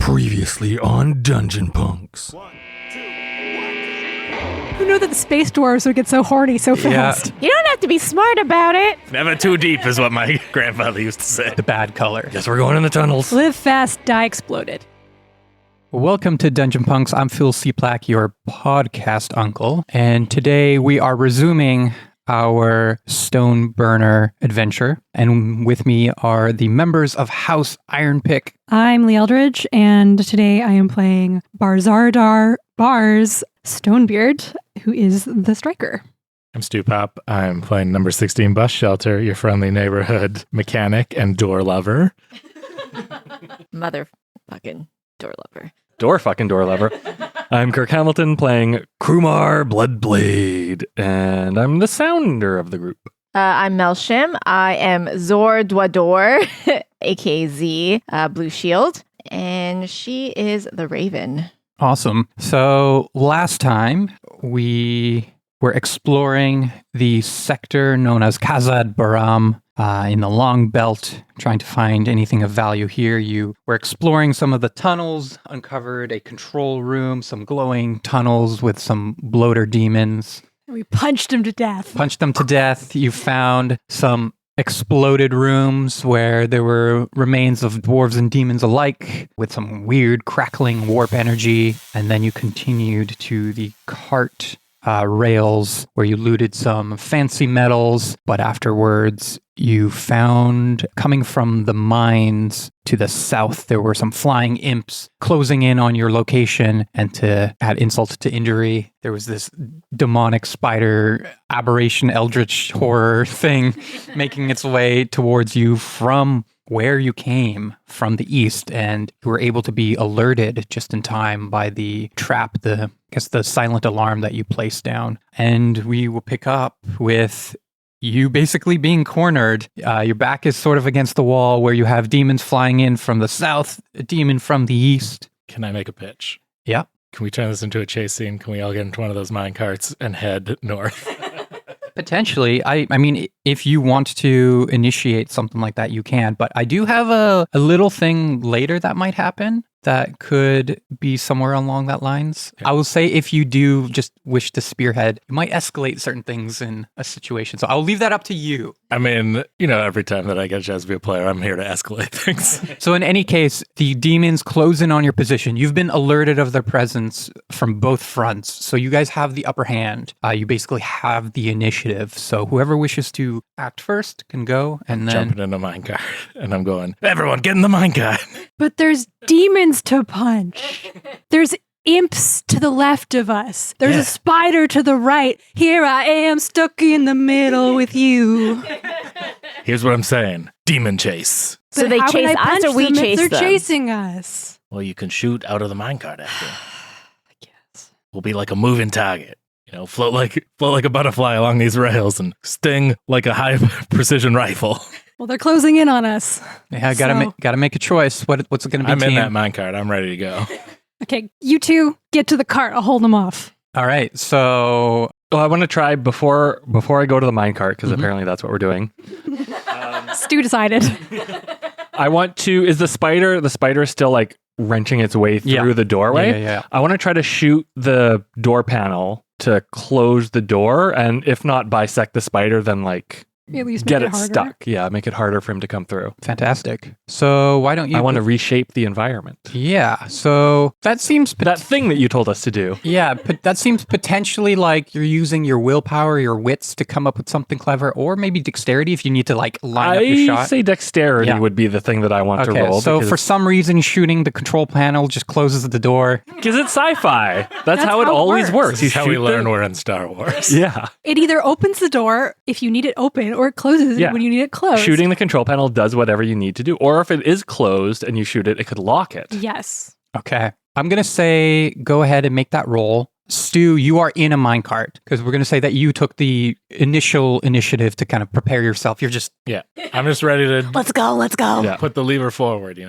Previously on Dungeon Punks. Who knew that the space dwarves would get so horny so fast? You don't have to be smart about it. Never too deep is what my grandfather used to say. The bad color. Guess we're going in the tunnels. Live fast, die exploded. Welcome to Dungeon Punks. I'm Phil Cieplak, your podcast uncle, and today we are resuming our Stoneburner adventure, and with me are the members of House Ironpick. I'm Leigh Eldridge, and today I am playing Barzardar, Barz, Stonebeard, who is the striker. I'm Popp. I'm playing number 16 Bus Shelter, your friendly neighborhood mechanic and door lover. Motherfucking door lover. Door lover. I'm Kirk Hamilton playing Krumar Bloodblade, and I'm the sounder of the group. I'm Shim. I am Zordwador, aka Z, Blueshield, and she is the Raven. Awesome. So last time we were exploring the sector known as Khazad Baram in the Long Belt, trying to find anything of value here. You were exploring some of the tunnels, uncovered a control room, some glowing tunnels with some bloater demons. We punched him to death. You found some exploded rooms where there were remains of dwarves and demons alike with some weird crackling warp energy. And then you continued to the cart rails where you looted some fancy metals, but afterwards you found, coming from the mines to the south, there were some flying imps closing in on your location, and to add insult to injury, there was this demonic spider aberration eldritch horror thing making its way towards you from where you came from the east, and you were able to be alerted just in time by the trap, the silent alarm that you placed down. And we will pick up with you basically being cornered. Your back is sort of against the wall where you have demons flying in from the south, a demon from the east. Can I make a pitch? Yeah. Can we turn this into a chase scene? Can we all get into one of those minecarts and head north? Potentially. I mean, if you want to initiate something like that, you can. But I do have a little thing later that might happen that could be somewhere along that lines. Okay. I will say if you do just wish to spearhead, you might escalate certain things in a situation. So I'll leave that up to you. I mean, every time that I get a chance to be a player, I'm here to escalate things. So in any case, the demons close in on your position. You've been alerted of their presence from both fronts. So you guys have the upper hand. You basically have the initiative. So whoever wishes to act first can go, and then jumping in a minecart, and I'm going, everyone get in the minecart. But there's demons to punch. There's imps to the left of us. There's a spider to the right. Here I am stuck in the middle with you. Here's what I'm saying. Demon chase. So they chase us or we chase them? They're chasing us. Well, you can shoot out of the minecart after. I guess. We'll be like a moving target. Float like a butterfly along these rails and sting like a high precision rifle. Well, they're closing in on us. Yeah, gotta make a choice. What's it gonna be? I'm in that minecart. I'm ready to go. Okay, you two get to the cart. I'll hold them off. All right. So, I want to try before I go to the minecart, because apparently that's what we're doing. Stu decided. I want to. Is the spider still like wrenching its way through the doorway? Yeah. I want to try to shoot the door panel to close the door, and if not bisect the spider, then like at least get make it harder. stuck. Yeah, make it harder for him to come through. Fantastic. So why don't you? I want to reshape the environment. Yeah. So that seems that thing that you told us to do. Yeah, but that seems potentially like you're using your willpower, your wits to come up with something clever, or maybe dexterity if you need to like line up your shot. I say dexterity would be the thing that I want to roll. So for some reason, shooting the control panel just closes the door. Because it's sci-fi. That's how it always works. This is how we learn we're in Star Wars. Yeah. It either opens the door if you need it open, or it closes it when you need it closed. Shooting the control panel does whatever you need to do. Or if it is closed and you shoot it, it could lock it. Yes. Okay. I'm going to say go ahead and make that roll. Stu, you are in a minecart, because we're going to say that you took the initial initiative to kind of prepare yourself. You're just... Yeah. I'm just ready to... Let's go. Yeah. Put the lever forward,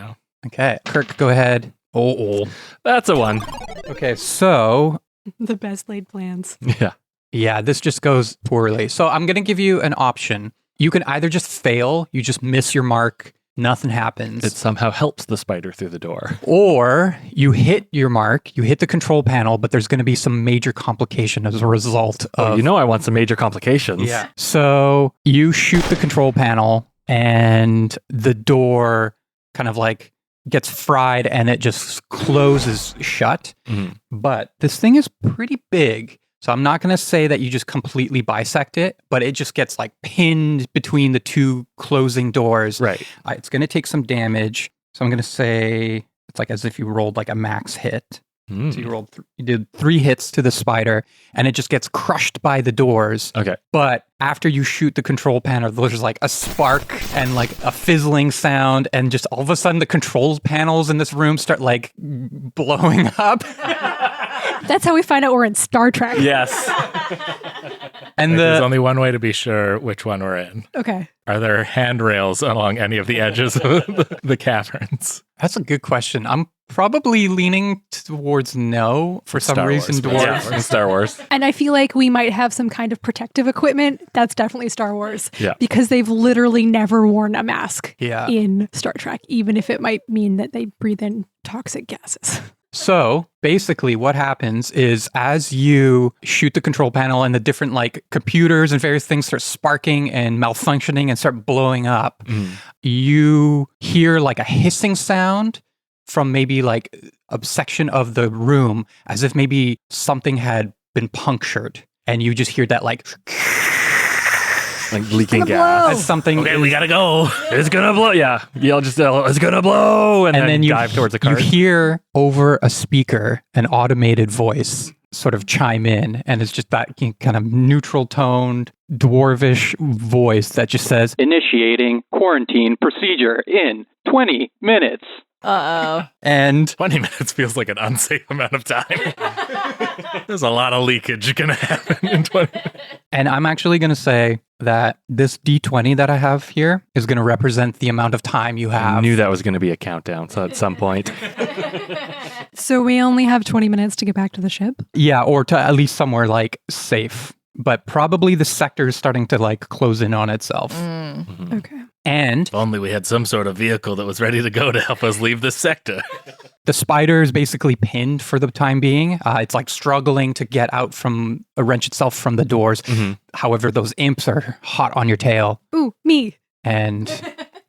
Okay. Kirk, go ahead. Oh. That's a 1. Okay, so... The best laid plans. Yeah. Yeah, this just goes poorly. So I'm going to give you an option. You can either just fail, you just miss your mark, Nothing happens. It somehow helps the spider through the door. Or you hit your mark, you hit the control panel, but there's going to be some major complication as a result of... I want some major complications. Yeah. So you shoot the control panel and the door kind of like gets fried and it just closes shut. Mhm. But this thing is pretty big. So I'm not going to say that you just completely bisect it, but it just gets like pinned between the two closing doors. Right. It's going to take some damage. So I'm going to say it's like as if you rolled like a max hit. Mm. So you did 3 hits to the spider and it just gets crushed by the doors. Okay. But after you shoot the control panel, there's like a spark and like a fizzling sound. And just all of a sudden the control panels in this room start like blowing up. That's how we find out we're in Star Trek. Yes. And There's the only one way to be sure which one we're in. Okay. Are there handrails along any of the edges of the caverns? that's a good question. I'm probably leaning towards no for some Star reason. Wars, Dwarves. yeah. In Star Wars. And I feel like we might have some kind of protective equipment. That's definitely Star Wars. Yeah. Because they've literally never worn a mask Yeah. in Star Trek, even if it might mean that they breathe in toxic gases. So basically what happens is as you shoot the control panel and the different like computers and various things start sparking and malfunctioning and start blowing up, you hear like a hissing sound from maybe like a section of the room as if maybe something had been punctured. And you just hear that like Like leaking Gonna gas. blow. as something Okay, we gotta go. It's gonna blow. Yeah. Yell, just yell, it's gonna blow. And then you dive towards the you cart. hear over a speaker an automated voice sort of chime in, and it's just that kind of neutral toned dwarvish voice that just says initiating quarantine procedure in 20 minutes. Uh-oh. And 20 minutes feels like an unsafe amount of time. There's a lot of leakage gonna happen in 20 minutes. and I'm actually going to say that this D20 that I have here is going to represent the amount of time you I have. knew that was going to be a countdown. So at some point, So we only have 20 minutes to get back to the ship. Yeah, or to at least somewhere like safe. But probably the sector is starting to like close in on itself. Okay. And If only we had some sort of vehicle that was ready to go to help us leave this sector. the spider is basically pinned for the time being. It's like struggling to get out from a wrench itself from the doors. However, those imps are hot on your tail. Ooh, me. And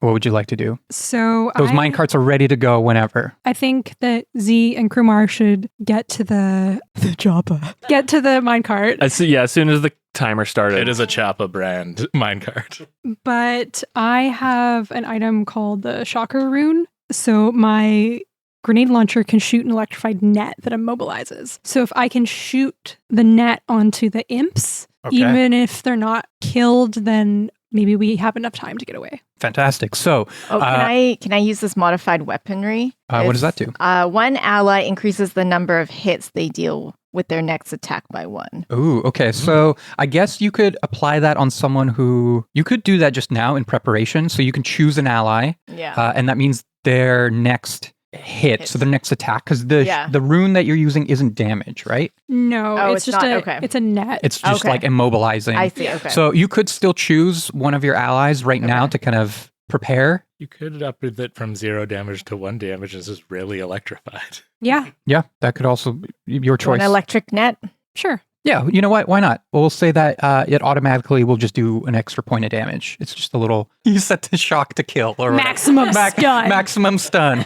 what would you like to do? So Those minecarts are ready to go whenever. I think that Z and Krumar should get to the Joppa. Get to the minecart. as soon as the timer started, It is a Choppa brand minecart. But I have an item called the Shocker Rune. So my grenade launcher can shoot an electrified net that immobilizes. So if I can shoot the net onto the imps, Okay. even if they're not killed, then maybe we have enough time to get away. Fantastic. So, Oh, can I use this modified weaponry? what does that do? One ally increases the number of hits they deal with their next attack by 1. Ooh, okay. So I guess you could apply that on someone who you could do that just now in preparation. So you can choose an ally, Yeah. and that means their next hit, so their next attack, because Yeah. the rune that you're using isn't damage, right? No, Oh, it's it's just not? a Okay. it's a net. It's just Okay. like immobilizing. I see. Okay. So you could still choose one of your allies right now Okay. to kind of prepare. You could up it from 0 damage to 1 damage. This is really electrified. Yeah, Yeah, that could also be your An choice. electric net. sure. Yeah, you know what? Why not? We'll say that it automatically will just do an extra point of damage. It's just a little. You set the shock to kill or Maximum stun. Maximum stun.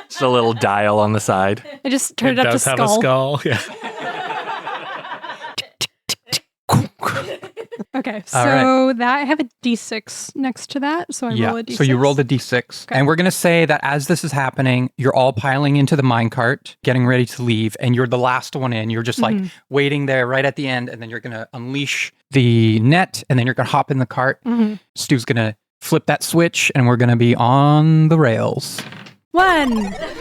just a little dial on the side. I just turned it up to does have a skull. skull. Yeah. Okay, so All that I have a D6 next to that, so I roll a D6. So you rolled a d6. Okay. And we're going to say that as this is happening, you're all piling into the minecart, getting ready to leave, and you're the last one in. You're just like waiting there right at the end, and then you're going to unleash the net, and then you're going to hop in the cart. Mhm. Stu's going to flip that switch, and we're going to be on the rails. 1.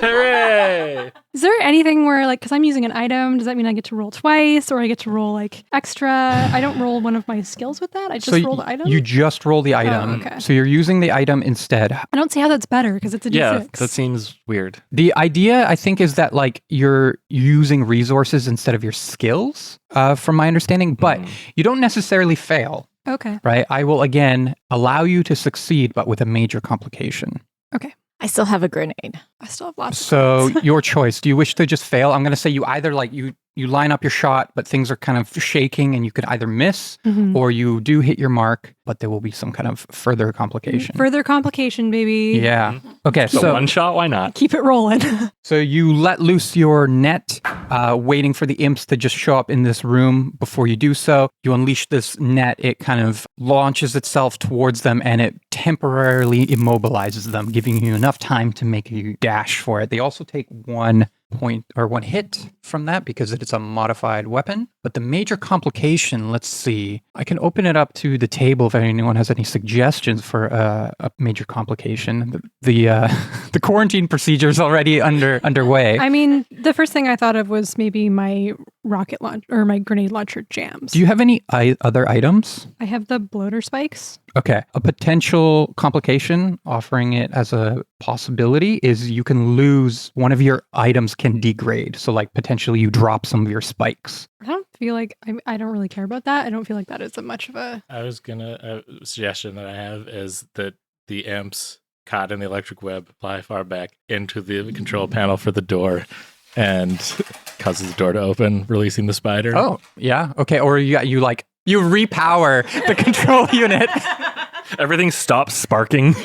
Hooray! Is there anything where, like, because I'm using an item, does that mean I get to roll twice, or I get to roll like extra? I don't roll one of my skills with that. I just roll the item. You just roll the item. okay. So you're using the item instead. I don't see how that's better because it's a D6. Yeah, that seems weird. The idea, I think, is that like you're using resources instead of your skills, from my understanding, but you don't necessarily fail. Okay. Right? I will again allow you to succeed, but with a major complication. I still have a grenade. I still have lots. So of your choice. Do you wish to just fail? I'm going to say you either like you line up your shot, but things are kind of shaking and you could either miss Mhm. or you do hit your mark, but there will be some kind of further complication. Further complication, baby. Yeah. Okay. So one shot, why not? Keep it rolling. So you let loose your net, waiting for the imps to just show up in this room. Before you do so, you unleash this net. It kind of launches itself towards them and it temporarily immobilizes them, giving you enough time to make a dash for it. They also take 1 point or 1 hit from that because it's a modified weapon. But the major complication, let's see, I can open it up to the table if anyone has any suggestions for a major complication. The quarantine procedure is already underway. I mean, the first thing I thought of was maybe my rocket launch or my grenade launcher jams. Do you have any other items? I have the bloater spikes. Okay. A potential complication, offering it as a possibility, is you can lose one of your items can degrade. So, like, potentially you drop some of your spikes. I don't feel like I don't really care about that. I don't feel like that is a much of a. I was gonna a suggestion that I have is that the imps caught in the electric web fly far back into the control panel for the door and causes the door to open, releasing the spider. Oh, yeah. Okay. Or you repower the control unit. Everything stops sparking.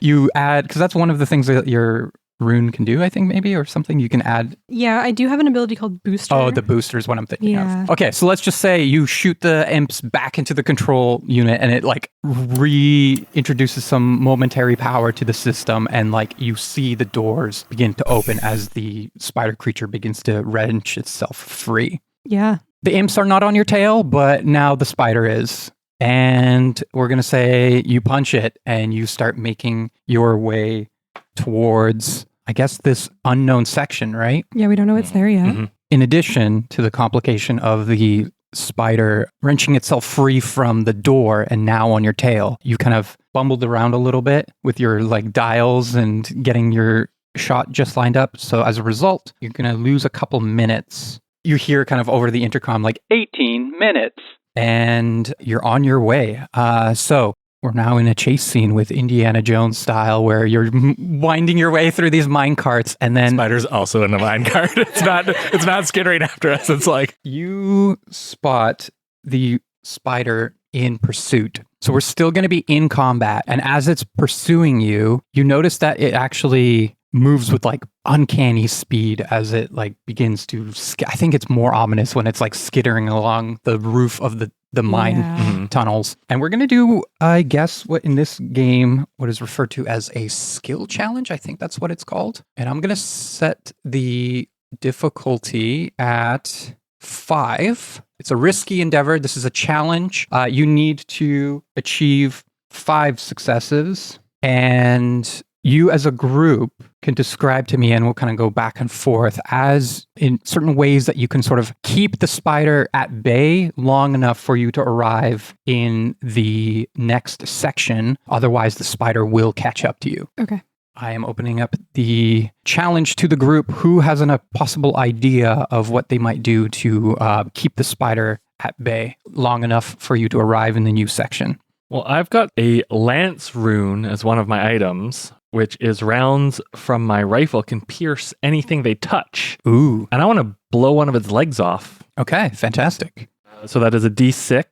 You add, because that's one of the things that your rune can do, I think, maybe, or something you can add. Yeah, I do have an ability called booster. Oh, the booster is what I'm thinking Yeah. of. Okay, so let's just say you shoot the imps back into the control unit and it like reintroduces some momentary power to the system, and like you see the doors begin to open as the spider creature begins to wrench itself free. Yeah. The imps are not on your tail, but now the spider is. And we're going to say you punch it and you start making your way towards, I guess, this unknown section, right? Yeah, we don't know it's there yet. Mhm. In addition to the complication of the spider wrenching itself free from the door and now on your tail, you kind of bumbled around a little bit with your like dials and getting your shot just lined up. So as a result, you're going to lose a couple minutes. You hear kind of over the intercom like 18 minutes and you're on your way. So we're now in a chase scene with Indiana Jones style where you're winding your way through these mine carts and then Spider's also in the minecart. It's not skittering after us. It's like you spot the spider in pursuit. So we're still going to be in combat. And as it's pursuing you, you notice that it actually moves with like uncanny speed as it like begins to I think it's more ominous when it's like skittering along the roof of the mine Yeah. tunnels. And we're going to do, I guess, what in this game, what is referred to as a skill challenge. I think that's what it's called. And I'm going to set the difficulty at 5. It's a risky endeavor. This is a challenge. You need to achieve 5 successes. And you as a group can describe to me, and we'll kind of go back and forth, as in certain ways that you can sort of keep the spider at bay long enough for you to arrive in the next section. Otherwise, the spider will catch up to you. Okay. I am opening up the challenge to the group. Who has a possible idea of what they might do to keep the spider at bay long enough for you to arrive in the new section? Well, I've got a lance rune as one of my items, which is rounds from my rifle can pierce anything they touch. Ooh. And I want to blow one of its legs off. Okay, fantastic. So that is a D6,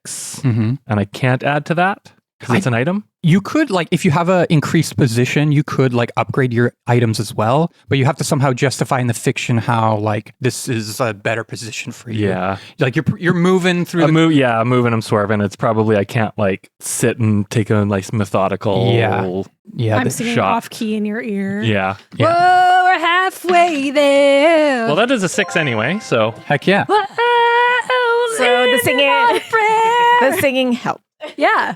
Mm-hmm. and I can't add to that because it's an item. You could, like, if you have a increased position, you could, like, upgrade your items as well, but you have to somehow justify in the fiction how, like, this is a better position for you. Yeah. Like, you're moving through I'm moving, I'm swerving. It's probably, I can't, like, sit and take a nice methodical Yeah, I'm the singing shot. off key in your ear. Yeah. Whoa, we're halfway there. Well, that is a 6 anyway, so. heck yeah. Whoa, So the singing, my friend. the singing helped. Yeah.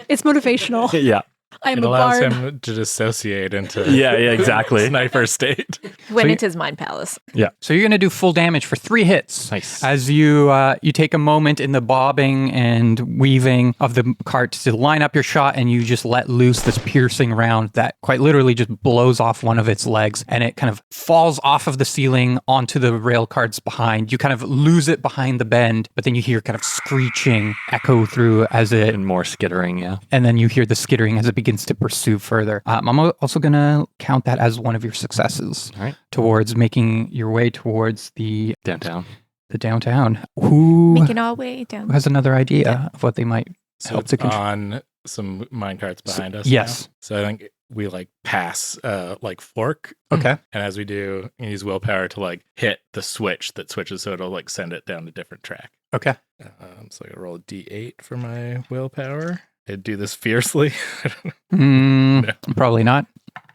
It's motivational. Yeah. I'm it a allows bard. him to dissociate into Yeah, exactly. sniper state. Went you- into his mind palace. So you're going to do full damage for 3 hits. Nice. As you take a moment in the bobbing and weaving of the cart to line up your shot, and you just let loose this piercing round that quite literally just blows off one of its legs, and it kind of falls off of the ceiling onto the rail carts behind. You kind of lose it behind the bend, but then you hear kind of screeching echo through as it, And more skittering, yeah. and then you hear the skittering as it begins begins to pursue further. I'm also going to count that as one of your successes All right. towards making your way towards the Downtown. downtown. Who Making our way down. has another idea of what they might So help it's to control? on some minecarts behind us. Yes. now. So I think we like pass like fork, Okay. and as we do, you use willpower to like hit the switch that switches, so it'll like send it down a different track. Okay. So I roll a d8 for my willpower. I'd do this fiercely. Probably not.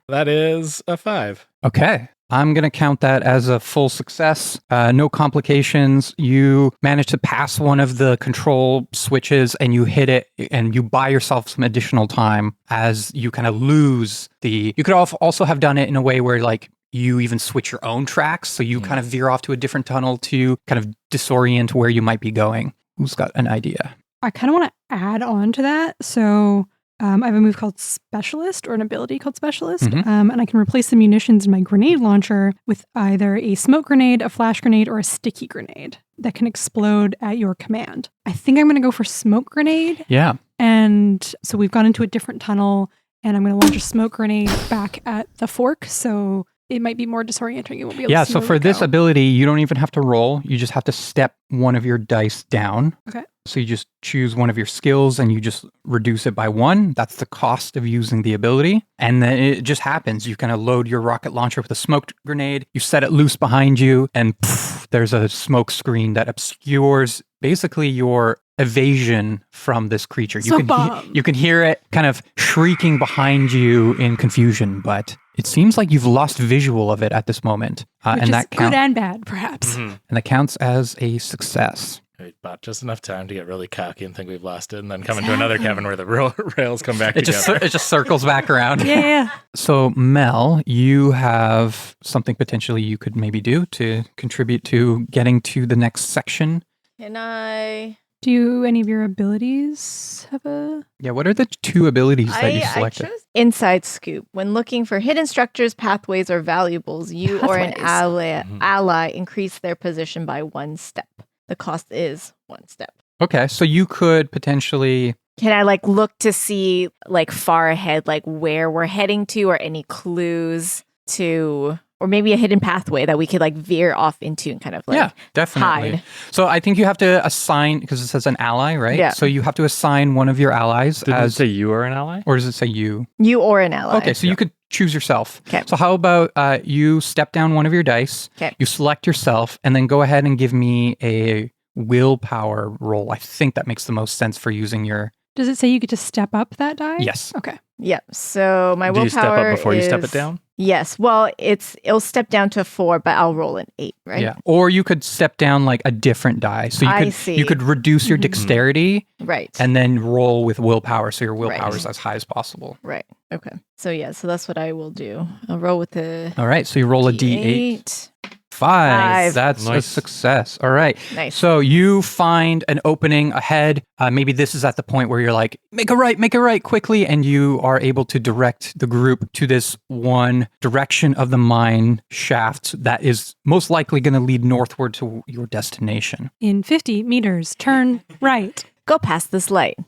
That is a 5. Okay. I'm going to count that as a full success. No complications. You manage to pass one of the control switches and you hit it and you buy yourself some additional time as you kind of lose the... You could also have done it in a way where like you even switch your own tracks. So you kind of veer off to a different tunnel to kind of disorient where you might be going. Who's got an idea? I kind of want to add on to that. So I have a move called Specialist, or an ability called Specialist, and I can replace the munitions in my grenade launcher with either a smoke grenade, a flash grenade, or a sticky grenade that can explode at your command. I think I'm going to go for smoke grenade. Yeah. And so we've gone into a different tunnel, and I'm going to launch a smoke grenade back at the fork. So it might be more disorienting. You won't be able to see So where for we this go. ability, you don't even have to roll. You just have to step one of your dice down. Okay. So you just choose one of your skills and you just reduce it by 1. That's the cost of using the ability. And then it just happens. You kind of load your rocket launcher with a smoke grenade. You set it loose behind you and there's a smoke screen that obscures basically your evasion from this creature. Smoke bomb. You can hear it kind of shrieking behind you in confusion, but it seems like you've lost visual of it at this moment. Which and is that good and bad, perhaps. and that counts as a success. We bought just enough time to get really cocky and think we've lost it, and then come into another cavern where the rails come back It together. just circles back around. Yeah. So Mel, you have something potentially you could maybe do to contribute to getting to the next section. Can I? Do any of your abilities have a... Yeah, what are the 2 abilities that you I selected? chose Inside Scoop. When looking for hidden structures, pathways, or valuables, you or an Pathways. ally increase their position by 1 step. The cost is 1 step. Okay, so you could potentially... Can I like look to see like far ahead, like where we're heading to, or any clues to, or maybe a hidden pathway that we could like veer off into and kind of like yeah, definitely. hide. So I think you have to assign, because it says an ally, right? Yeah. So you have to assign one of your allies Did it as... say you are an ally? Or does it say you? You or an ally. Okay, so you could choose yourself. Okay. So how about you step down one of your dice, Okay. you select yourself, and then go ahead and give me a willpower roll. I think that makes the most sense for using your... Does it say you get to step up that die? Yes. Okay. Yep. So my Do you willpower step up before you step it is- down? Yes. Well, it'll step down to 4, but I'll roll an 8, right? Yeah. Or you could step down like a different die. So I you could see. you could reduce your dexterity Right. and then roll with willpower, so your willpower Right. is as high as possible. Right. Okay. So yeah, so that's what I will do. I'll roll with the All right. So you roll a d8. 5. That's a Nice. success. All right. Nice. So you find an opening ahead. Maybe this is at the point where you're like, make a right quickly. And you are able to direct the group to this one direction of the mine shaft that is most likely going to lead northward to your destination. In 50 meters, turn right. Go past this light.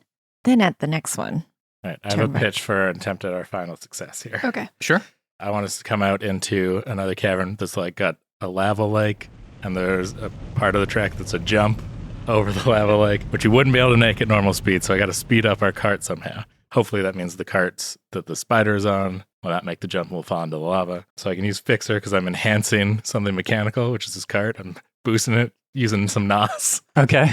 Then at the next one. All right, I have Turn a right. pitch for an attempt at our final success here. Okay. Sure. I want us to come out into another cavern that's like got a lava lake, and there's a part of the track that's a jump over the lava lake, which you wouldn't be able to make at normal speed. So I got to speed up our cart somehow. Hopefully that means the carts that the spider is on will not make the jump and will fall into the lava. So I can use Fixer because I'm enhancing something mechanical, which is this cart. I'm boosting it using some NOS. Okay.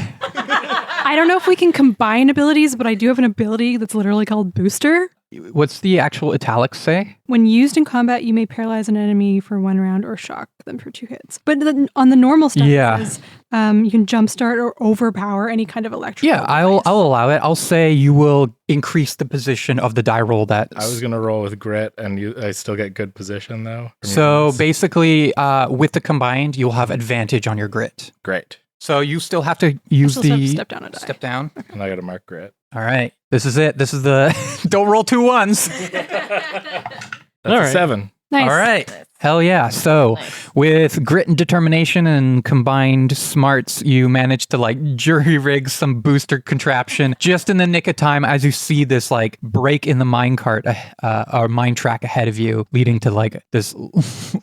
I don't know if we can combine abilities, but I do have an ability that's literally called Booster. What's the actual italics say? When used in combat, you may paralyze an enemy for 1 round or shock them for 2 hits. But then on the normal stuff, Yeah. it says, you can jumpstart or overpower any kind of electrical Yeah, I'll device. allow it. I'll say you will increase the position of the die roll that. I was going to roll with grit, and I still get good position, though. So basically, with the combined, you'll have advantage on your grit. Great. So you still have to use still have to the step down a die. Step down. And I got to mark grit. All right. This is it. This is the don't roll 2 1s. That's All a right. 7. Nice. All right. Nice. Hell yeah. So Nice. with grit and determination and combined smarts, you manage to like jury rig some booster contraption just in the nick of time as you see this like break in the minecart or mine track ahead of you, leading to like this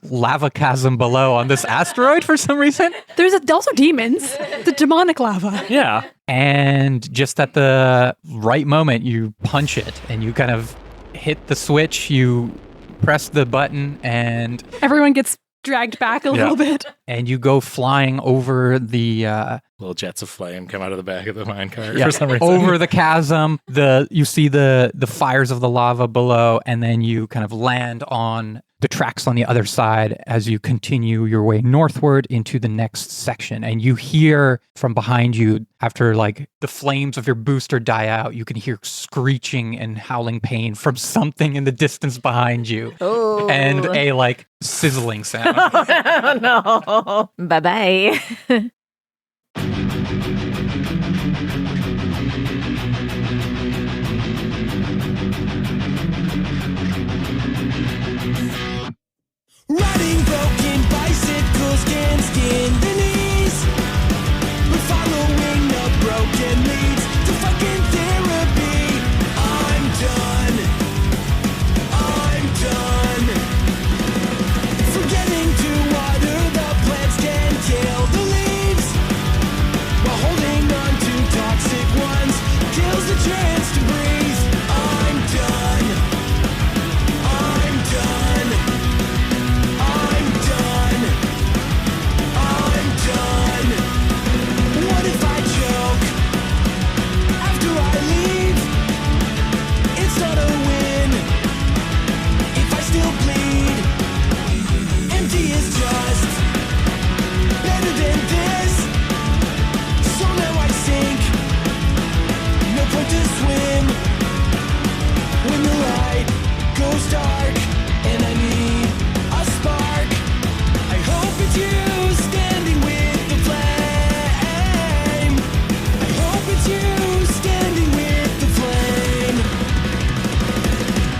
lava chasm below on this asteroid for some reason. There's also demons. The demonic lava. Yeah. And just at the right moment, you punch it and you kind of hit the switch. You press the button and Everyone gets dragged back a little bit. you go flying over the Little jets of flame come out of the back of the minecart yeah, for some reason. over the chasm. You see the fires of the lava below, and then you kind of land on the tracks on the other side as you continue your way northward into the next section. And you hear from behind you, after like the flames of your booster die out, you can hear screeching and howling pain from something in the distance behind you. Oh. And a like sizzling sound. Oh, no. Bye-bye. Riding broken bicycles can skin the knees. We're following the broken leads to fucking therapy. I'm done. Forgetting to water the plants can kill the leaves, while holding on to toxic ones kills the chance to breathe. I'm done. What if I choke after I leave? It's not a win if I still bleed. Empty is just better than this. So now I sink. No point to swim when the light goes dark and I need a spark. I hope it's you standing with the flame. I hope it's you standing with the flame.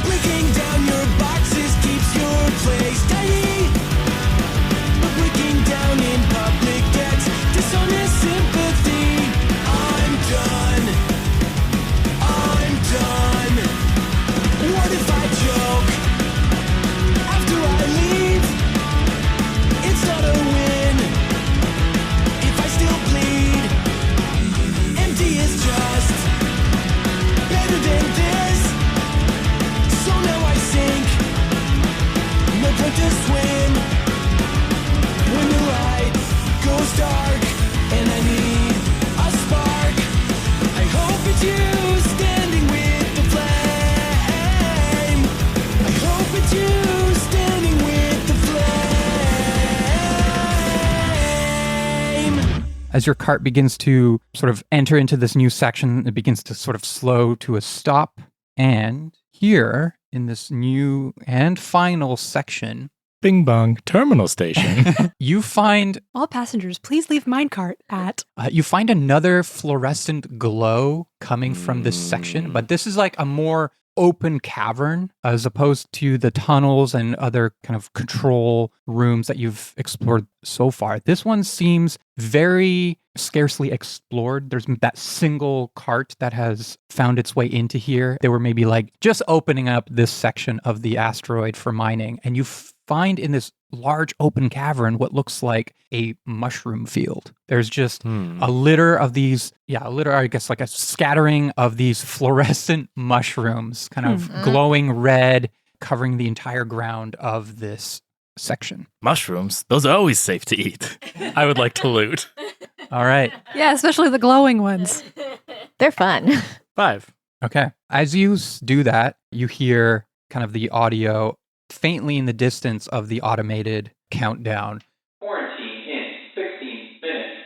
Breaking down your boxes keeps your place tidy, but breaking down in public gets dishonest sympathy. I'm done. What if I choke after I leave? It's not a win if I still bleed. Empty is just better than this. So now I sink. No point to swim when the light goes dark and I need a spark. I hope it's you standing with the flame. I hope it's you standing with the flame. As your cart begins to sort of enter into this new section, it begins to sort of slow to a stop. And here in this new and final section, Bing bong terminal station. you find All passengers, please leave minecart at. you find another fluorescent glow coming from this section, but this is like a more open cavern as opposed to the tunnels and other kind of control rooms that you've explored so far. This one seems very scarcely explored. There's that single cart that has found its way into here. They were maybe like just opening up this section of the asteroid for mining, and you find in this large open cavern what looks like a mushroom field. There's just a litter of these, I guess like a scattering of these fluorescent mushrooms, kind of glowing red, covering the entire ground of this section. Mushrooms, those are always safe to eat. I would like to loot. All right. Yeah, especially the glowing ones. They're fun. 5. Okay. As you do that, you hear kind of the audio faintly in the distance of the automated countdown. Quarantine in 16 minutes.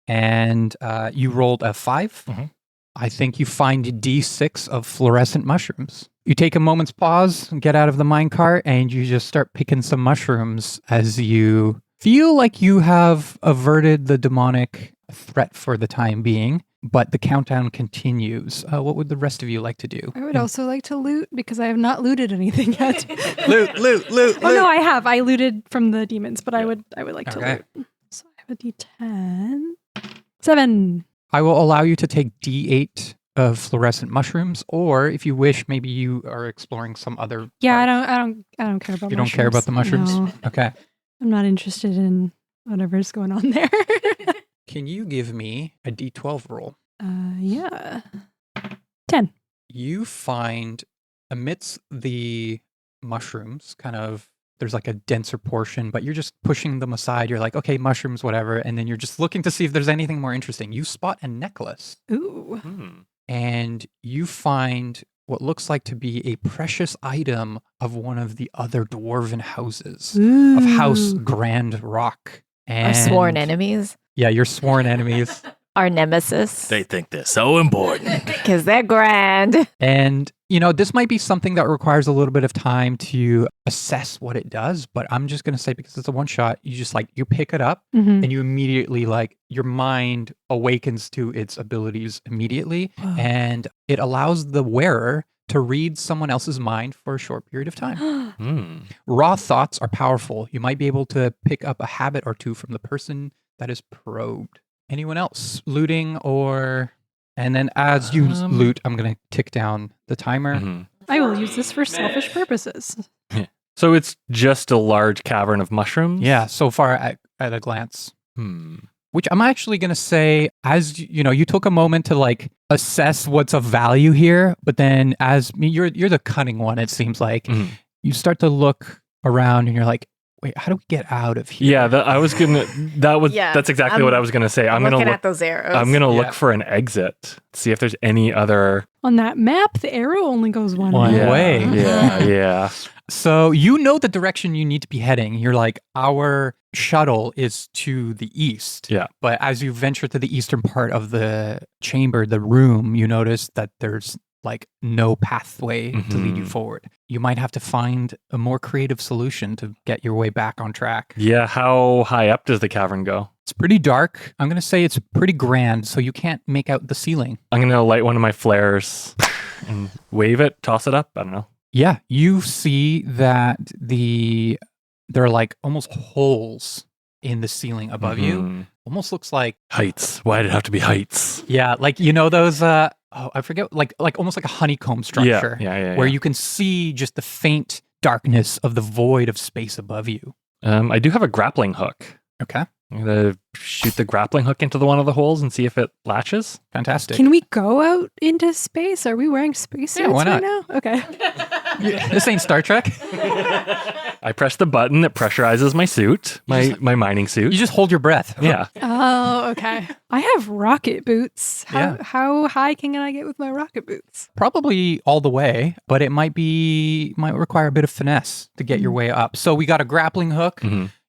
And you rolled a 5. Mhm. I think you find D6 of fluorescent mushrooms. You take a moment's pause, get out of the minecart, and you just start picking some mushrooms as you feel like you have averted the demonic threat for the time being. but the countdown continues. What would the rest of you like to do? I would also like to loot because I have not looted anything yet. Loot. Oh no, I have. I looted from the demons, but I would like to Okay. loot. So I have a D10. 7. I will allow you to take D8 of fluorescent mushrooms, or if you wish, maybe you are exploring some other. Yeah, part. I don't care about. You don't care about the mushrooms? No, Okay. I'm not interested in whatever's going on there. Can you give me a D12 roll? Yeah. 10. You find amidst the mushrooms, kind of, there's like a denser portion, but you're just pushing them aside. You're like, okay, mushrooms, whatever. And then you're just looking to see if there's anything more interesting. You spot a necklace Ooh. and you find what looks like to be a precious item of one of the other dwarven houses of House Grand Rock. And Our sworn enemies. Yeah, your sworn enemies. Our nemesis. They think they're so important. Because they're grand. And, you know, this might be something that requires a little bit of time to assess what it does, but I'm just going to say, because it's a one shot, you just like, you pick it up Mhm. and you immediately, like, your mind awakens to its abilities immediately. Whoa. And it allows the wearer to read someone else's mind for a short period of time. Raw thoughts are powerful. You might be able to pick up a habit or two from the person that is probed. Anyone else looting or... And then as you loot, I'm going to tick down the timer. I will use this for selfish purposes. So it's just a large cavern of mushrooms? Yeah, so far at a glance. Which I'm actually going to say, as you know, you took a moment to like assess what's of value here, but then you're the cunning one, it seems like. You start to look around and you're like, wait, how do we get out of here? Yeah, that's exactly what I was gonna say. I'm gonna looking look at those arrows. I'm gonna look for an exit. See if there's any other On that map, the arrow only goes one One way. way. Yeah. So you know the direction you need to be heading. You're like, our shuttle is to the east. Yeah. But as you venture to the eastern part of the chamber, the room, you notice that there's like no pathway to lead you forward. You might have to find a more creative solution to get your way back on track. Yeah, how high up does the cavern go? It's pretty dark. I'm going to say it's pretty grand, so you can't make out the ceiling. I'm gonna light one of my flares and wave it, toss it up. I don't know. Yeah, you see that there are like almost holes in the ceiling above you. Almost looks like Heights. Why did it have to be heights? yeah, like you know those I forget, like almost like a honeycomb structure. Yeah. Where you can see just the faint darkness of the void of space above you. I do have a grappling hook. Okay. I'm gonna shoot the grappling hook into one of the holes and see if it latches. Fantastic. Can we go out into space? Are we wearing spacesuits Yeah, why right not? now? Okay. This ain't Star Trek. I press the button that pressurizes my suit, my mining suit. You just hold your breath. Yeah. Oh, okay. I have rocket boots. Yeah. How high can I get with my rocket boots? Probably all the way, but it might require a bit of finesse to get your way up. So we got a grappling hook.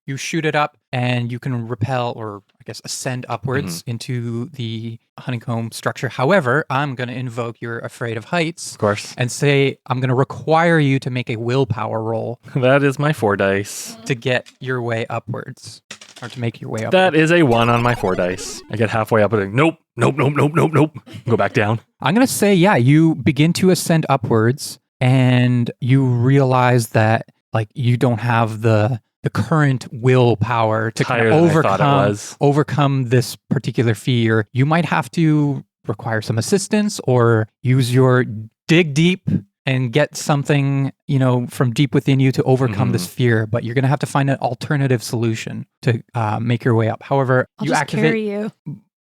You shoot it up and you can rappel or I guess ascend upwards into the honeycomb structure. However, I'm going to invoke your afraid of heights. Of course. And say I'm going to require you to make a willpower roll That is my 4 dice. to get your way upwards or to make your way upwards. That is a 1 on my 4 dice. I get halfway up and nope. Go back down. I'm going to say, yeah, you begin to ascend upwards and you realize that like you don't have the current willpower to kind Higher of than I thought it was. overcome this particular fear. You might have to require some assistance or use your dig deep and get something, you know, from deep within you to overcome this fear. But you're going to have to find an alternative solution to make your way up. However, I'll you just activate carry you.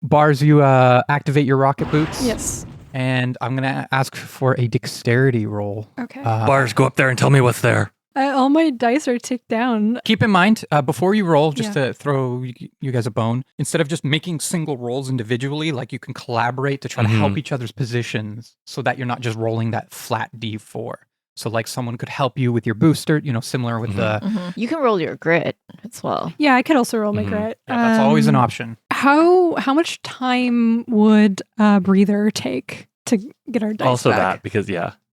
Barz, you activate your rocket boots. Yes. And I'm going to ask for a dexterity roll. Okay. Barz, go up there and tell me what's there. All my dice are ticked down. Keep in mind, before you roll, just Yeah. to throw you guys a bone, instead of just making single rolls individually, like you can collaborate to try to help each other's positions so that you're not just rolling that flat D4. So like someone could help you with your booster, you know, similar with the... You can roll your grit as well. Yeah, I could also roll my grit. Yeah, that's always an option. How much time would breather take to get our dice Also back? that, because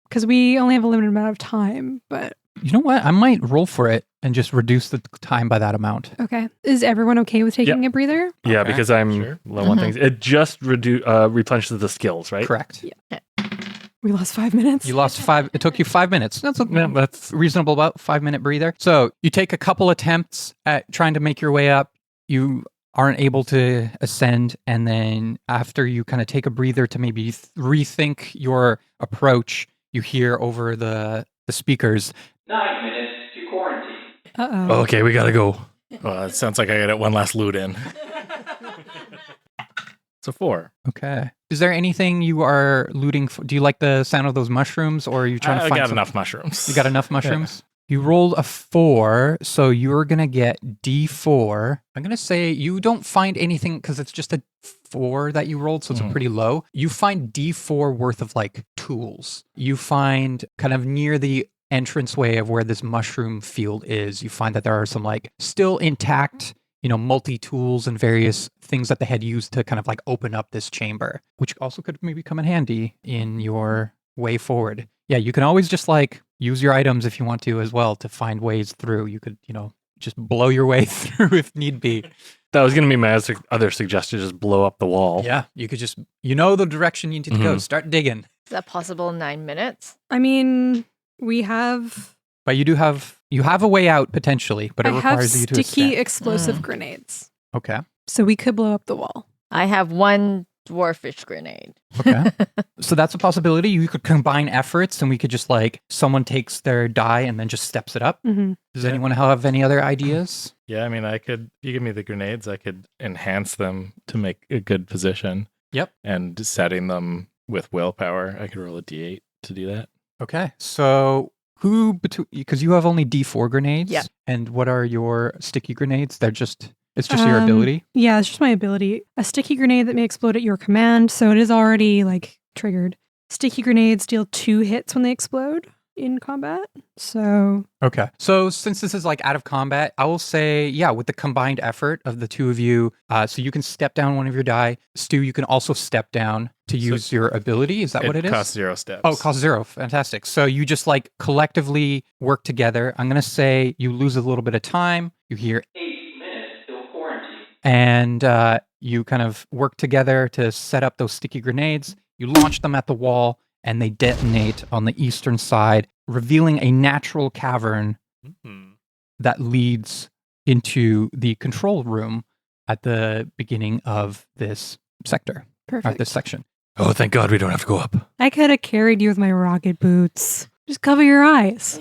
Because we only have a limited amount of time, but You know what? I might roll for it and just reduce the time by that amount. Okay. Is everyone okay with taking a breather? Yeah, Okay, because I'm sure. low on things. It just replenishes the skills, right? Correct. Yeah. We lost 5 minutes. You lost 5. It took you 5 minutes. That's a Yeah, that's reasonable, about 5-minute breather. So you take a couple attempts at trying to make your way up. You aren't able to ascend. And then after you kind of take a breather to maybe rethink your approach, you hear over the speakers, 9 minutes to quarantine. Uh-oh. okay. We gotta go. Well, it sounds like I got one last loot in. It's a 4. okay. Is there anything you are looting for? Do you like the sound of those mushrooms, or are you trying to I find got some- enough mushrooms. You got enough mushrooms? You rolled a 4, so you're going to get D4. I'm going to say you don't find anything because it's just a 4 that you rolled, so it's a pretty low. You find D4 worth of like tools. You find kind of near the entranceway of where this mushroom field is, you find that there are some like still intact, multi-tools and various things that they had used to kind of like open up this chamber, which also could maybe come in handy in your way forward. Yeah, you can always just like use your items if you want to as well to find ways through. You could, just blow your way through if need be. That was gonna be my other suggestion: just blow up the wall. Yeah, you could just, the direction you need to go. Start digging. Is that possible in 9 minutes? I mean, we have... But you have a way out potentially, but it I have requires you to sticky ascend. explosive grenades. Okay. So we could blow up the wall. I have 1 dwarfish grenade. Okay. So that's a possibility. You could combine efforts and we could just like someone takes their die and then just steps it up. Mm-hmm. Does anyone have any other ideas? Yeah, I mean, if you give me the grenades, I could enhance them to make a good position. Yep. And setting them with willpower, I could roll a d8 to do that. Okay. So because you have only D4 grenades. Yep. And what are your sticky grenades? It's just your ability. Yeah, it's just my ability. A sticky grenade that may explode at your command, so it is already like triggered. Sticky grenades deal 2 hits when they explode in combat. So Okay. So since this is like out of combat, I will say, yeah, with the combined effort of the two of you, so you can step down one of your die. Stu, you can also step down to use your ability. Is that what it is? Costs 0 steps. Oh, cost 0. Fantastic. So you just like collectively work together. I'm going to say you lose a little bit of time. You hear 8 minutes till quarantine. and you kind of work together to set up those sticky grenades. You launch them at the wall, and they detonate on the eastern side, revealing a natural cavern that leads into the control room at the beginning of this sector, perfect. this section. Oh, thank God we don't have to go up. I could have carried you with my rocket boots. Just cover your eyes.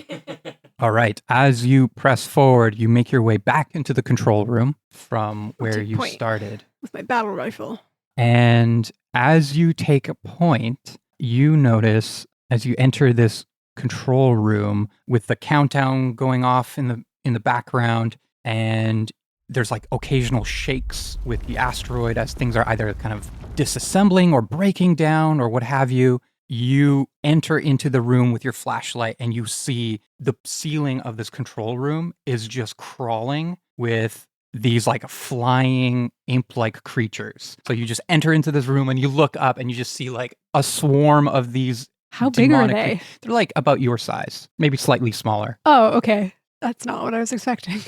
All right. As you press forward, you make your way back into the control room from where take you point. started. With my battle rifle. And as you take a point, you notice as you enter this control room with the countdown going off in the background, and there's like occasional shakes with the asteroid as things are either kind of disassembling or breaking down or what have you. You enter into the room with your flashlight and you see the ceiling of this control room is just crawling with these like flying imp-like creatures. So you just enter into this room and you look up and you just see like a swarm of these. How big are demonic they? They're like about your size, maybe slightly smaller. Oh, okay. That's not what I was expecting.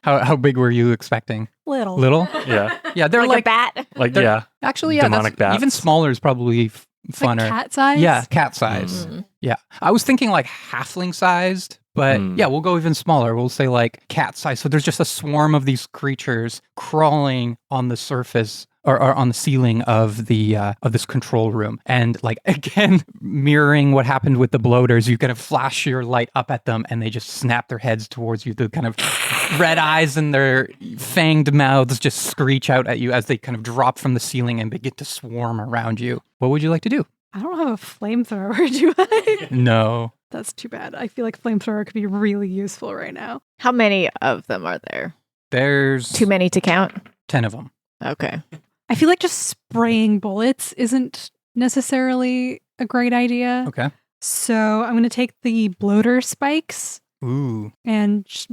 How big were you expecting? Little. Little? Yeah. Yeah, they're Like, like a bat? Like, They're- yeah. actually, yeah, demonic bats. even smaller is probably funner. Like cat size? Yeah, cat size. Mm. Yeah. I was thinking like halfling sized, but yeah, we'll go even smaller. We'll say like cat size. So there's just a swarm of these creatures crawling on the surface or on the ceiling of the of this control room. And like again, mirroring what happened with the bloaters, you kind of flash your light up at them and they just snap their heads towards you. The kind of red eyes and their fanged mouths just screech out at you as they kind of drop from the ceiling and begin to swarm around you. What would you like to do? I don't have a flamethrower, do I? No. That's too bad. I feel like flamethrower could be really useful right now. How many of them are there? There's Too many to count? 10 of them. Okay. I feel like just spraying bullets isn't necessarily a great idea. Okay. So I'm going to take the bloater spikes Ooh. and just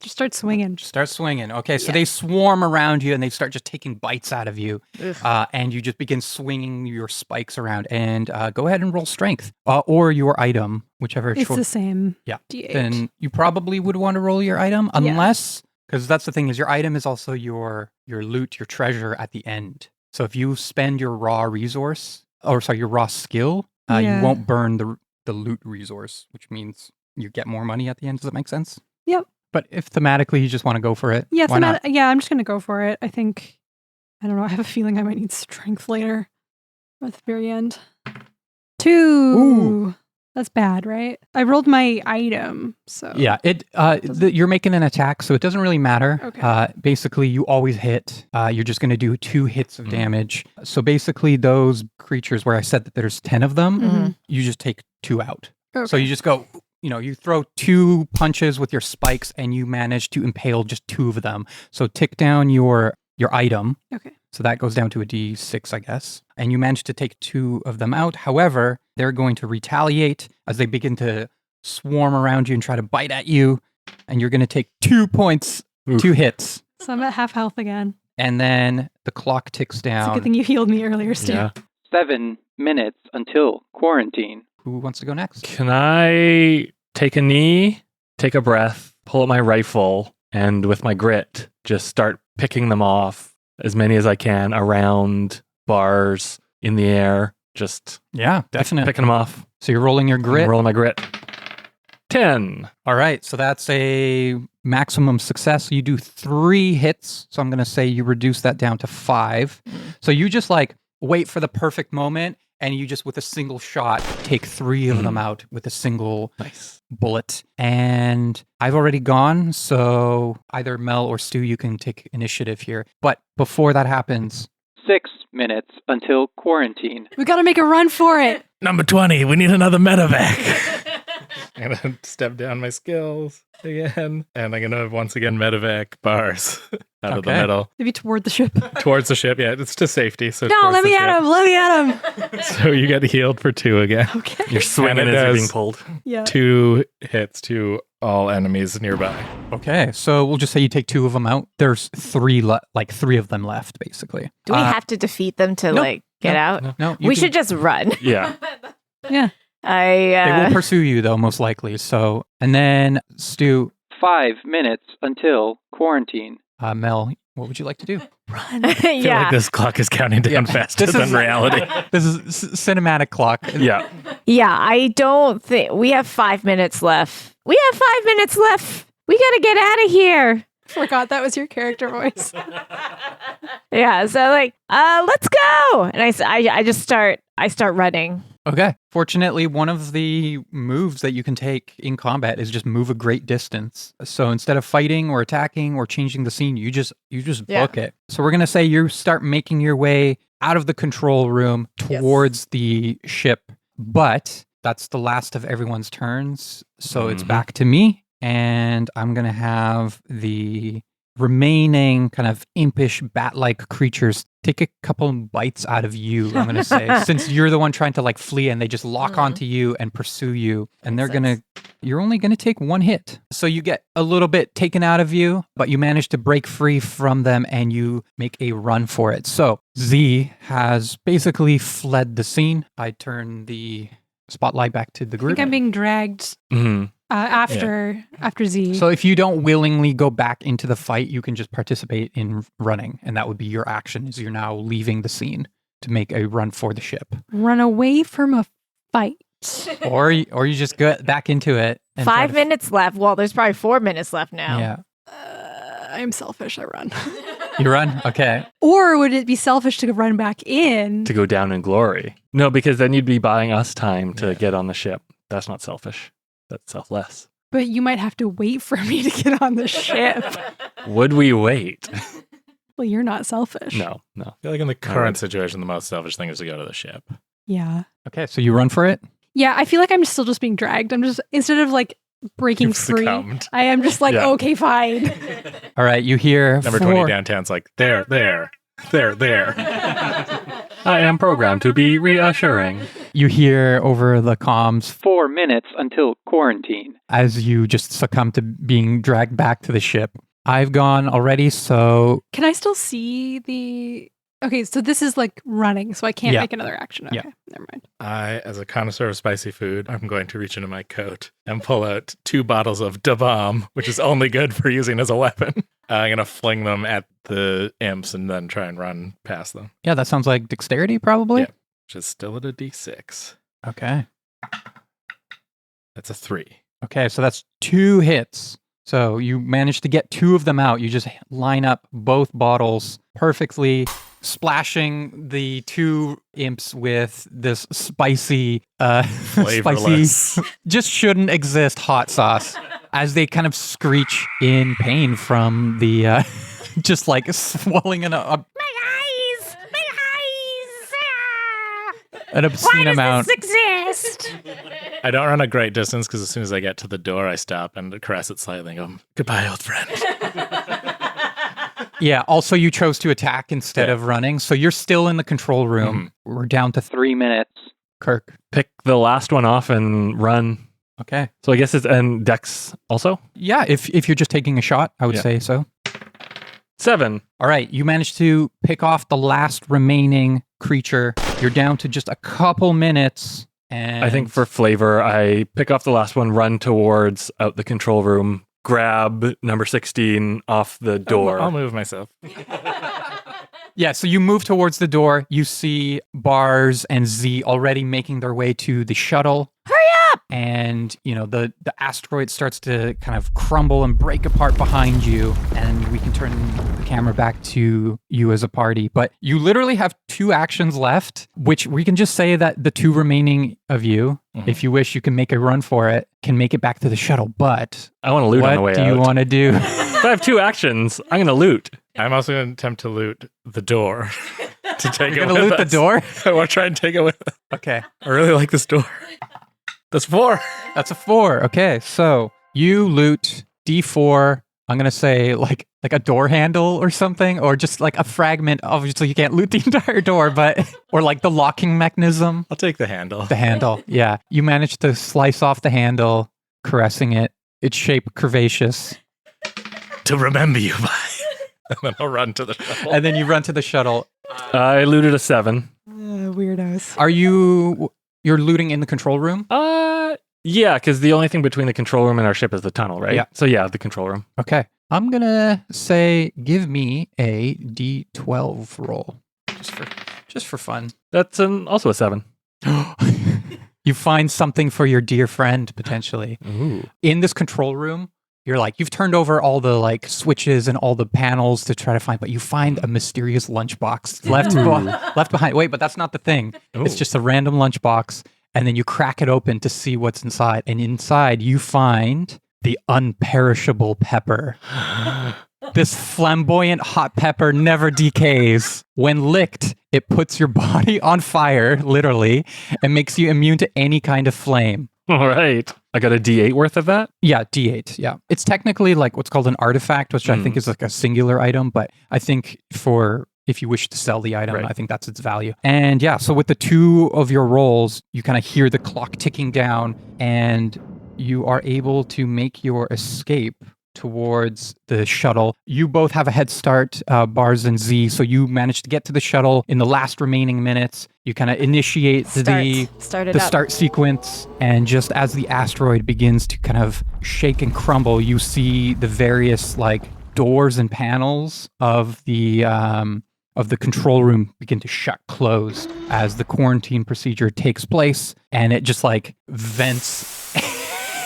start swinging. Start swinging. Okay, so Yeah. they swarm around you and they start just taking bites out of you. Ugh. And you just begin swinging your spikes around. And go ahead and roll strength or your item, whichever It's choice. the same. Yeah. D8. Then you probably would want to roll your item Yeah. unless, because that's the thing is your item is also your loot, your treasure at the end. So if you spend your raw resource, your raw skill, you Yeah. won't burn the loot resource, which means you get more money at the end. Does that make sense? Yep. But if thematically you just want to go for it, Yeah, why not? yeah, I'm just gonna go for it. I don't know. I have a feeling I might need strength later, or at the very end. 2. Ooh. That's bad, right? I rolled my item, so Yeah, you're making an attack, so it doesn't really matter. Okay. Basically, you always hit. You're just going to do 2 hits of damage. So basically, those creatures where I said that there's 10 of them, Mhm. you just take 2 out. Okay. So you just go, you throw 2 punches with your spikes, and you manage to impale just 2 of them. So tick down your item. Okay. So that goes down to a D6, I guess. And you manage to take 2 of them out. However, they're going to retaliate as they begin to swarm around you and try to bite at you. And you're going to take 2 points, Oof. 2 hits. So I'm at half health again. And then the clock ticks It's a down. good thing you healed me earlier, Stu. Yeah. 7 minutes until quarantine. Who wants to go next? Can I take a knee, take a breath, pull out my rifle, and with my grit, just start picking them off as many as I can around bars in the air. Just Yeah, definitely. picking them off. So you're rolling your I'm grit. rolling my grit. 10. All right, so that's a maximum success. You do 3 hits. So I'm going to say you reduce that down to 5. So you just wait for the perfect moment and you just with a single shot take 3 of them out with a single Nice. bullet. And I've already gone, so either Mel or Stu, you can take initiative here. But before that happens, 6 minutes until quarantine. We gotta make a run for it. Number 20, we need another medevac. I'm gonna step down my skills again, and I'm gonna once again medevac Barz out of the Okay. middle Maybe toward the ship. towards the ship. Yeah, it's to safety. So No, towards let the me ship. at him. Let me at him. So you get healed for 2 again. Okay. You're swinging And it as you're does. being pulled. Yeah. 2 hits to all enemies nearby. Okay, so we'll just say you take 2 of them out. There's 3 of them left, basically. Do we have to defeat them to no, get no, out? No, you We can- should just run. Yeah. Yeah. They will pursue you, though, most likely. So, and then Stu, 5 minutes until quarantine. Mel, what would you like to do? Run. I feel yeah. like this clock is counting down faster This than is- reality. This is cinematic clock. Yeah. Yeah, I don't think we have 5 minutes left. We have 5 minutes left. We gotta get out of here. Forgot that was your character voice. Yeah, so let's go. And I just start running. Okay. Fortunately, one of the moves that you can take in combat is just move a great distance. So instead of fighting or attacking or changing the scene, you just Yeah. book it. So we're gonna say you start making your way out of the control room towards the ship, but that's the last of everyone's turns. So it's Mhm. back to me, and I'm gonna have the remaining kind of impish bat-like creatures take a couple bites out of you, I'm going to say, since you're the one trying to flee and they just lock onto you and pursue you, and you're only going to take 1 hit. So you get a little bit taken out of you, but you manage to break free from them and you make a run for it. So Z has basically fled the scene. I turn the spotlight back to the I group. think I'm being dragged hmm after Z. So if you don't willingly go back into the fight, you can just participate in running, and that would be your action. Is you're now leaving the scene to make a run for the ship, Run away from a fight. or you just get back into it. And try 5 to- minutes left. Well, there's probably 4 minutes left now. Yeah, I'm selfish. I run. you run. Okay, Or would it be selfish to run back in? To go down in glory. No, because then you'd be buying us time to get on the ship. That's not selfish. That's selfless. But you might have to wait for me to get on the ship. Would we wait? Well, you're not selfish. No. I feel like in the current situation, the most selfish thing is to go to the ship. Yeah. okay. So you run for it. Yeah, I feel like I'm still just being dragged. I'm just, instead of breaking You've free, succumbed. I am just Yeah. okay, fine. All right, you hear Number 20 downtown's like, there. I am programmed to be reassuring. You hear over the comms 4 minutes until quarantine as you just succumb to being dragged back to the ship. I've gone already, so Can I still see the... Okay, so this is like running, so I can't Yeah. make another action. Okay, Yeah. never mind. I, as a connoisseur of spicy food, I'm going to reach into my coat and pull out 2 bottles of Da Bomb, which is only good for using as a weapon. I'm going to fling them at the imps and then try and run past them, yeah, that sounds like dexterity probably. Yeah. which is still at a D6. Okay. That's a 3. Okay, so that's 2 hits. So you managed to get 2 of them out. You just line up both bottles perfectly, splashing the 2 imps with this spicy, Flavorless. just shouldn't exist hot sauce as they kind of screech in pain from the, just like swelling in an obscene amount. exist? I don't run a great distance because as soon as I get to the door, I stop and caress it slightly and go, goodbye, old friend. Yeah, also you chose to attack instead Yeah. of running, so you're still in the control room. We're down to 3 minutes. Kirk. Pick the last one off and run. Okay. So I guess it's and Dex also? Yeah, if you're just taking a shot, I would Yeah. say so. 7. All right, you managed to pick off the last remaining creature. You're down to just a couple minutes. And I think for flavor, I pick off the last one, run towards out the control room, grab number 16 off the door. I'll move myself. Yeah, so you move towards the door. You see Barz and Z already making their way to the shuttle. Hurry up! And, you know, the asteroid starts to kind of crumble and break apart behind you. And we can turn the camera back to you as a party. But you literally have 2 actions left, which we can just say that the 2 remaining of you, if you wish, you can make a run for it, can make it back to the shuttle. But I want to loot on the way what do out. you want to do? If I have 2 actions, I'm going to loot. I'm also going to attempt to loot the door to take You're it going to with loot the us. door? I want to try and take it with us. Okay. I really like this door. That's 4. That's a 4. Okay, so you loot D4. I'm gonna say like a door handle or something, or just like a fragment. Obviously, you can't loot the entire door, but or like the locking mechanism. I'll take the handle. The handle. Yeah, you managed to slice off the handle, caressing it. Its shape curvaceous, To remember you by. And then I'll run to the shuttle. and then you run to the shuttle. I looted a 7. Weirdos. Are you're looting in the control room? Yeah, because the only thing between the control room and our ship is the tunnel, right? Yeah. So yeah, the control room. Okay, I'm gonna say give me a D12 roll, just for fun. That's also a 7. You find something for your dear friend, potentially. Ooh. In this control room, you've turned over all the like switches and all the panels to try to find, but you find a mysterious lunchbox left behind. Wait, but that's not the thing. It's Ooh. just a random lunchbox, and then you crack it open to see what's inside. And inside, you find the unperishable pepper. This flamboyant hot pepper never decays. When licked, it puts your body on fire, literally, and makes you immune to any kind of flame. All right. I got a D8 worth of that. Yeah, D8. Yeah. It's technically like what's called an artifact, which I think is like a singular item, but I think if you wish to sell the item, Right. I think that's its value. And yeah, so with the 2 of your rolls, you kind of hear the clock ticking down, and you are able to make your escape towards the shuttle. You both have a head start, Barz and Z, so you managed to get to the shuttle in the last remaining minutes. You kind of initiate Start it the up. start sequence, and just as the asteroid begins to kind of shake and crumble, you see the various like doors and panels of the control room begin to shut closed as the quarantine procedure takes place, and it just like vents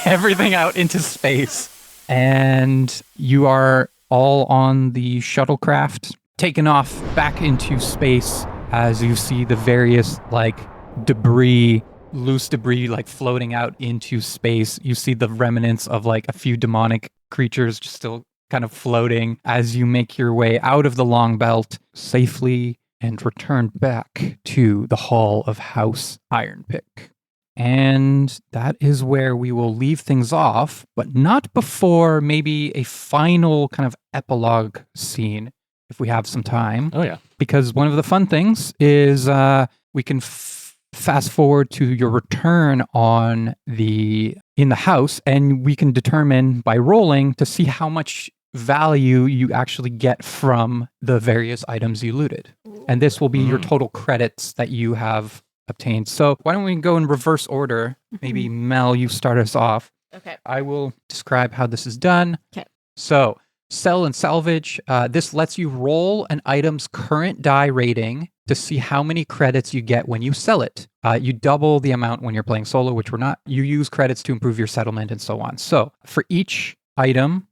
everything out into space. And you are all on the shuttlecraft, taken off back into space as you see the various like loose debris like floating out into space. You see the remnants of like a few demonic creatures just still kind of floating as you make your way out of the long belt safely and return back to the hall of House Ironpick. And that is where we will leave things off, but not before maybe a final kind of epilogue scene. if we have some time. Oh, yeah. Because one of the fun things is we can fast forward to your return in the house, and we can determine by rolling to see how much value you actually get from the various items you looted. And this will be your total credits that you have obtained. So why don't we go in reverse order? Maybe Mel, you start us off. Okay. I will describe how this is done. Okay. So sell and salvage. This lets you roll an item's current die rating to see how many credits you get when you sell it. You double the amount when you're playing solo, which we're not. You use credits to improve your settlement and so on. So for each item,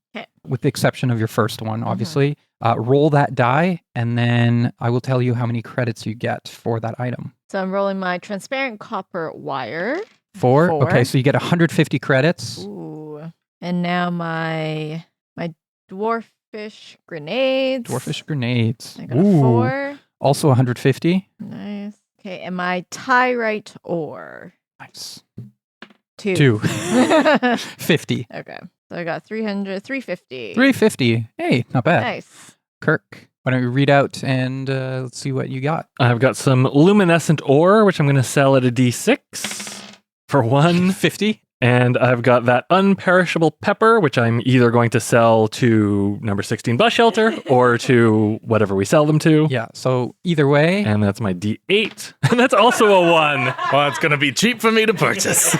with the exception of your first one, obviously, roll that die, and then I will tell you how many credits you get for that item. So I'm rolling my transparent copper wire. 4? 4. Okay, so you get 150 credits. Ooh. And now my dwarfish grenades. Dwarfish grenades. I got a 4. Also 150. Nice. Okay, and my tyrite ore. Nice. 2. 50. Okay. So I got 350. 350. Hey, not bad. Nice. Kirk, why don't you read out and let's see what you got. I've got some luminescent ore, which I'm going to sell at a D6 for 1. 50. And I've got that unperishable pepper, which I'm either going to sell to number 16 bus shelter or to whatever we sell them to. Yeah, so either way. And that's my D8. And that's also a 1. Well, it's going to be cheap for me to purchase.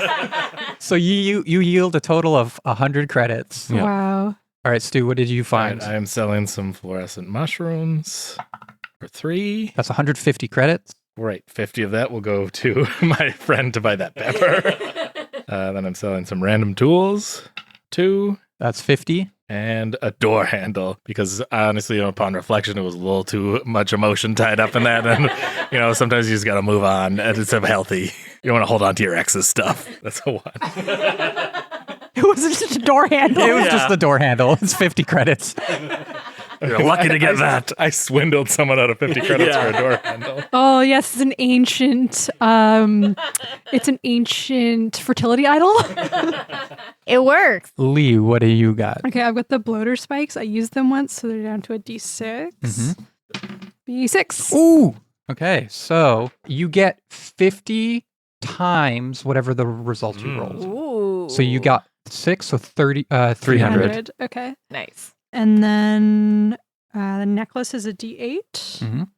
So you yield a total of 100 credits. Yeah. Wow. All right, Stu, what did you find? I am selling some fluorescent mushrooms for 3. That's 150 credits. Right, 50 of that will go to my friend to buy that pepper. Then I'm selling some random tools, 2. That's 50. And a door handle, because honestly, upon reflection, it was a little too much emotion tied up in that. And, sometimes you just got to move on, and it's healthy. You don't want to hold on to your ex's stuff. That's a 1. It was just a door handle. It was just the door handle. It's 50 credits. You're lucky to get that. I swindled someone out of 50 credits for a door handle. Oh yes, it's an ancient fertility idol. It works. Leigh, what do you got? Okay, I've got the bloater spikes. I used them once, so they're down to a D6. D6. Ooh. Okay, so you get 50 times whatever the result you rolled. Ooh. So you got 6, so 300. 300. Okay. Nice. And then the necklace is a D8. Mhm.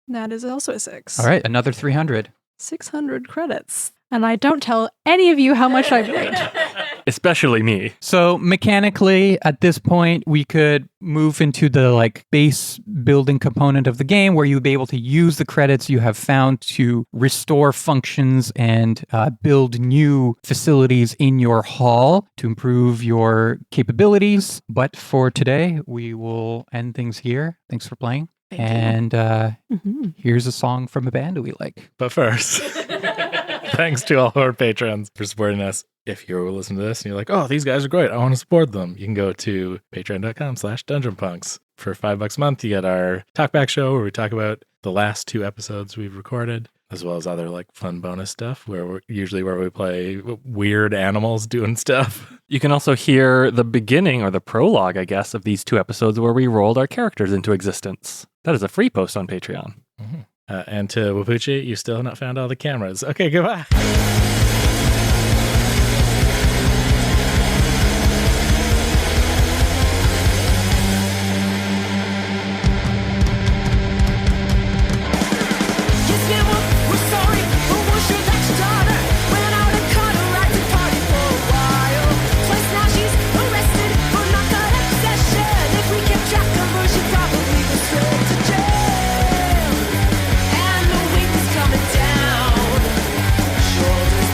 That is also a 6. All right, another 300. 600 credits. And I don't tell any of you how much I've made. Especially me. So mechanically, at this point, we could move into the base building component of the game where you'd be able to use the credits you have found to restore functions and build new facilities in your hall to improve your capabilities. But for today, we will end things here. Thanks for playing. And here's a song from a band we like. But first, thanks to all our patrons for supporting us. If you're listening to this and you're like, oh, these guys are great, I want to support them, you can go to patreon.com/dungeonpunks. For $5 a month, you get our talkback show where we talk about the last 2 episodes we've recorded, as well as other fun bonus stuff where we play weird animals doing stuff. You can also hear the beginning or the prologue, I guess, of these 2 episodes where we rolled our characters into existence. That is a free post on Patreon. And to Wapuchi, you still have not found all the cameras. Okay, goodbye. Shoulders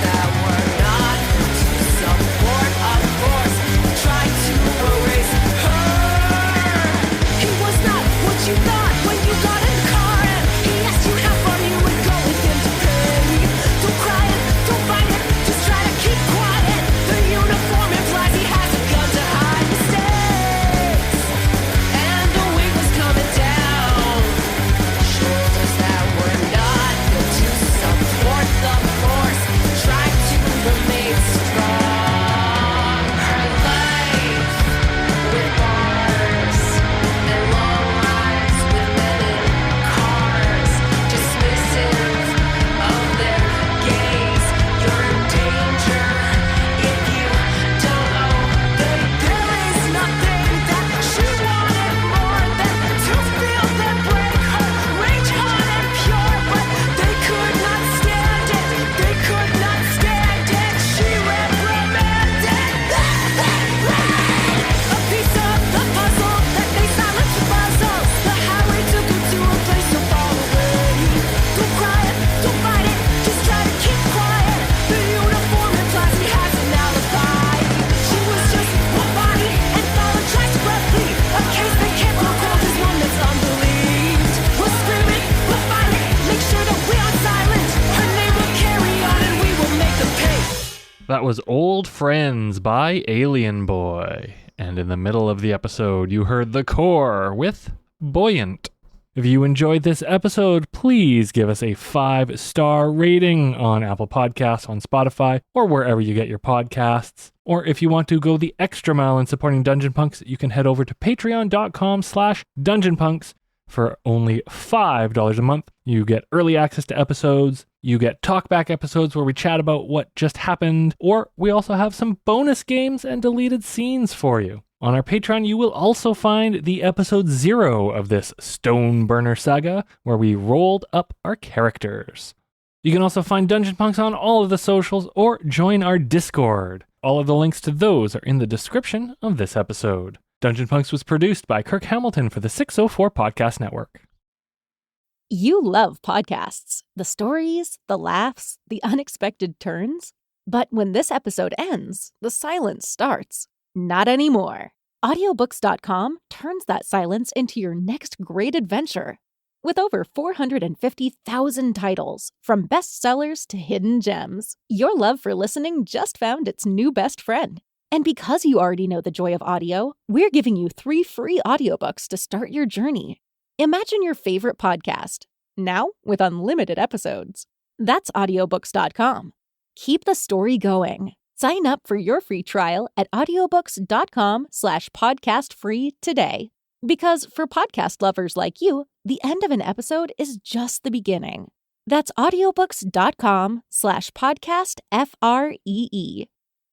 That was Old Friends by Alien Boy. And in the middle of the episode, you heard The Core with Buoyant. If you enjoyed this episode, please give us a 5-star rating on Apple Podcasts, on Spotify, or wherever you get your podcasts. Or if you want to go the extra mile in supporting Dungeon Punks, you can head over to patreon.com/dungeonpunks. For only $5 a month, you get early access to episodes, you get talkback episodes where we chat about what just happened, or we also have some bonus games and deleted scenes for you. On our Patreon, you will also find the episode 0 of this Stoneburner saga, where we rolled up our characters. You can also find Dungeon Punks on all of the socials or join our Discord. All of the links to those are in the description of this episode. Dungeon Punks was produced by Kirk Hamilton for the 604 Podcast Network. You love podcasts, the stories, the laughs, the unexpected turns. But when this episode ends, the silence starts. Not anymore. Audiobooks.com turns that silence into your next great adventure. With over 450,000 titles, from bestsellers to hidden gems, your love for listening just found its new best friend. And because you already know the joy of audio, we're giving you 3 free audiobooks to start your journey. Imagine your favorite podcast, now with unlimited episodes. That's audiobooks.com. Keep the story going. Sign up for your free trial at audiobooks.com/podcastfree today. Because for podcast lovers like you, the end of an episode is just the beginning. That's audiobooks.com/podcastfree.